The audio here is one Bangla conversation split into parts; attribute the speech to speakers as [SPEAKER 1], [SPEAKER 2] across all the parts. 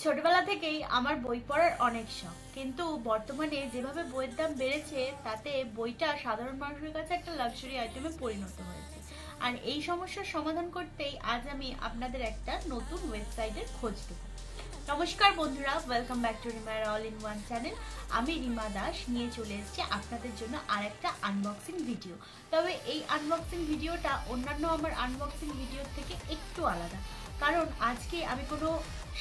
[SPEAKER 1] ছোটবেলা থেকেই আমার বই পড়ার অনেক শখ, কিন্তু বর্তমানে যেভাবে বইয়ের দাম বেড়েছে তাতে বইটা সাধারণ মানুষের কাছে একটা লাক্সারি আইটেমে পরিণত হয়েছে। আর এই সমস্যার সমাধান করতেই আজ আমি আপনাদের একটা নতুন ওয়েবসাইটের খোঁজ দেব। নমস্কার বন্ধুরা, ওয়েলকাম ব্যাক টু রিমার অল ইন ওয়ান চ্যানেল। আমি রিমা দাস নিয়ে চলে এসেছি আপনাদের জন্য আর একটা আনবক্সিং ভিডিও। তবে এই আনবক্সিং ভিডিওটা অন্যান্য আমার আনবক্সিং ভিডিওর থেকে একটু আলাদা, কারণ আজকে আমি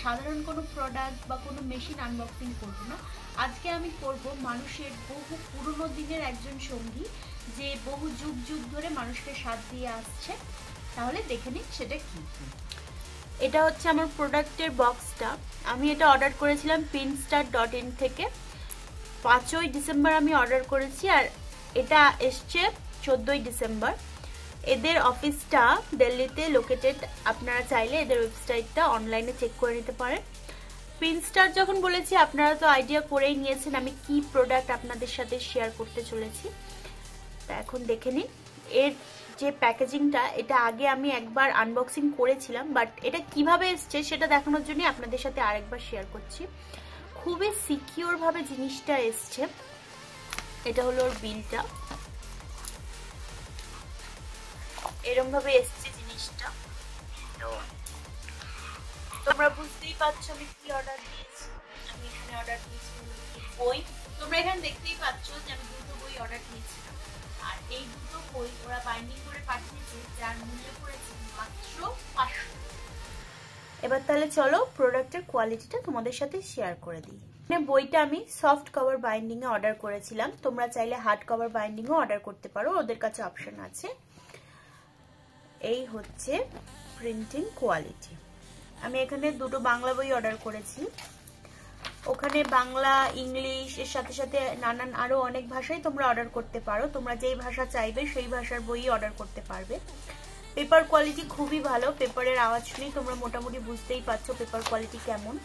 [SPEAKER 1] সাধারণ কোনো প্রোডাক্ট বা কোনো মেশিন আনবক্সিং করব না। আজকে আমি করব মানুষের বহু পুরনো দিনের একজন সঙ্গী, যে বহু যুগ যুগ ধরে মানুষকে সাথ দিয়ে আসছে। তাহলে দেখে নিন সেটা কি। এটা হচ্ছে আমার প্রোডাক্টের বক্সটা। আমি এটা অর্ডার করেছিলাম pinstar.in থেকে। 5ই ডিসেম্বর আমি অর্ডার করেছি, আর এটা এসছে 14ই ডিসেম্বর। এদের অফিসটা দিল্লিতে লোকেটেড। আপনারা চাইলে এদের ওয়েবসাইটটা অনলাইনে চেক করে নিতে পারেন। পিনস্টার যখন বলেছি, আপনারা তো আইডিয়া করেই নিয়েছেন আমি কি প্রোডাক্ট আপনাদের সাথে শেয়ার করতে চলেছি। তা এখন দেখে নিন এর যে প্যাকেজিংটা। এটা আগে আমি একবার আনবক্সিং করেছিলাম, বাট এটা কিভাবে এসছে সেটা দেখানোর জন্য আপনাদের সাথে আরেকবার শেয়ার করছি। খুবই সিকিউর ভাবে জিনিসটা এসছে। এটা হলো ওর বিলটা, এরকম ভাবে এসছে জিনিসটা। তো তোমরা বুঝতেই পারছো আমি কি অর্ডার দিয়েছি। আমি এখানে অর্ডার দিয়েছি বই। তোমরা এখানে দেখতেই পাচ্ছ যে আমি দুটো বই অর্ডার দিয়েছিলাম, আর এই দুটো বই ওরা বাইন্ডিং করে পাঠিয়েছে, যার মূল্য পড়েছে মাত্র 500। এবার তাহলে চলো প্রোডাক্টের কোয়ালিটিটা তোমাদের সাথে শেয়ার করে দিই। বইটা আমি সফট কভার বাইন্ডিং এ অর্ডার করেছিলাম। তোমরা চাইলে হার্ড কভার বাইন্ডিং ও অর্ডার করতে পারো, ওদের কাছে অপশন আছে। এই হচ্ছে প্রিন্টিং কোয়ালিটি। আমি এখানে দুটো বাংলা বই অর্ডার করেছি। ওখানে বাংলা, ইংলিশ এর সাথে সাথে নানান আরো অনেক ভাষাই তোমরা অর্ডার করতে পারো। তোমরা যেই ভাষা চাইবে সেই ভাষার বই অর্ডার করতে পারবে। পেপার কোয়ালিটি খুবই ভালো। পেপারের আওয়াজ শুনেই তোমরা মোটামুটি বুঝতেই পারছো পেপার কোয়ালিটি কেমন।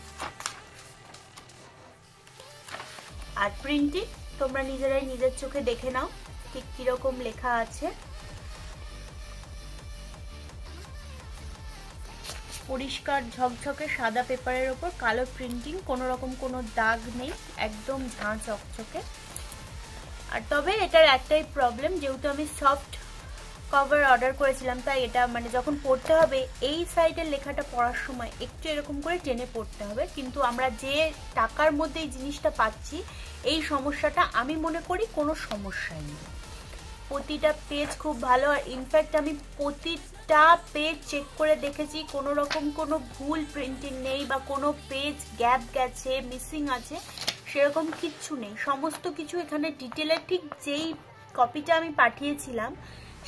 [SPEAKER 1] আর প্রিন্টিং তোমরা নিজেরাই নিজের চোখে দেখে নাও ঠিক কিরকম লেখা আছে। পরিষ্কার ঝকঝকে সাদা পেপারের উপর কালো প্রিন্টিং, কোনো রকম কোনো দাগ নেই, একদম ঝাঁ চকচকে। আর তবে এটার একটাই প্রবলেম, যেহেতু আমি সফট কভার অর্ডার করেছিলাম, তাই এটা মানে যখন পড়তে হবে এই সাইডের লেখাটা পড়ার সময় একটু এরকম করে টেনে পড়তে হবে। কিন্তু আমরা যে টাকার মধ্যে এই জিনিসটা পাচ্ছি, এই সমস্যাটা আমি মনে করি কোনো সমস্যাই নেই। প্রতিটা পেজ খুব ভালো, আর ইনফ্যাক্ট আমি প্রতিটা পেজ চেক করে দেখেছি, কোনো রকম কোনো ভুল প্রিন্টিং নেই বা কোনো পেজ গ্যাপ গেছে, মিসিং আছে, সেরকম কিচ্ছু নেই। সমস্ত কিছু এখানে ডিটেলে ঠিক যেই কপিটা আমি পাঠিয়েছিলাম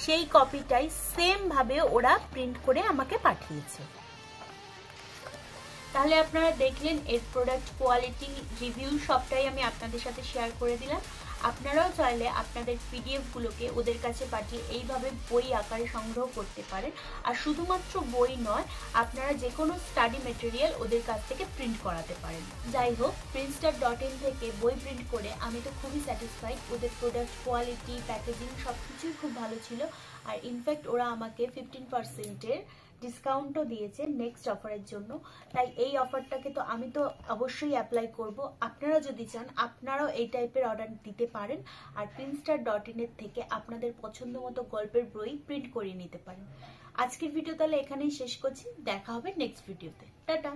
[SPEAKER 1] সেই কপিটাই সেম ভাবে ওরা প্রিন্ট করে আমাকে পাঠিয়েছে। তাহলে আপনারা দেখলেন এর প্রোডাক্ট কোয়ালিটি, রিভিউ সবটাই আমি আপনাদের সাথে শেয়ার করে দিলাম। আপনারাও চাইলে আপনাদের পিডিএফ গুলোকে ওদের কাছে পাঠিয়ে এইভাবে বই আকারে সংগ্রহ করতে পারেন। আর শুধুমাত্র বই নয়, আপনারা যে কোনো স্টাডি মেটেরিয়াল ওদের কাছ থেকে প্রিন্ট করাতে পারেন। যাই হোক, pinstar.in থেকে বই প্রিন্ট করে আমি তো খুবই স্যাটিসফাইড। ওদের প্রোডাক্ট কোয়ালিটি, প্যাকেজিং সবকিছুই খুব ভালো ছিল। আর ইনফ্যাক্ট ওরা আমাকে 15%-এর ডিসকাউন্টও দিয়েছে নেক্সট অফারের জন্য। তাই এই অফারটাকে তো আমি তো অবশ্যই অ্যাপ্লাই করব। আপনারা যদি চান আপনারাও এই টাইপের অর্ডার দিতে পারেন, আর pinstar.in এর থেকে আপনাদের পছন্দ মতো গল্পের বই প্রিন্ট করিয়ে নিতে পারেন। আজকের ভিডিও তাহলে এখানেই শেষ করছি, দেখা হবে নেক্সট ভিডিওতে। টাটা।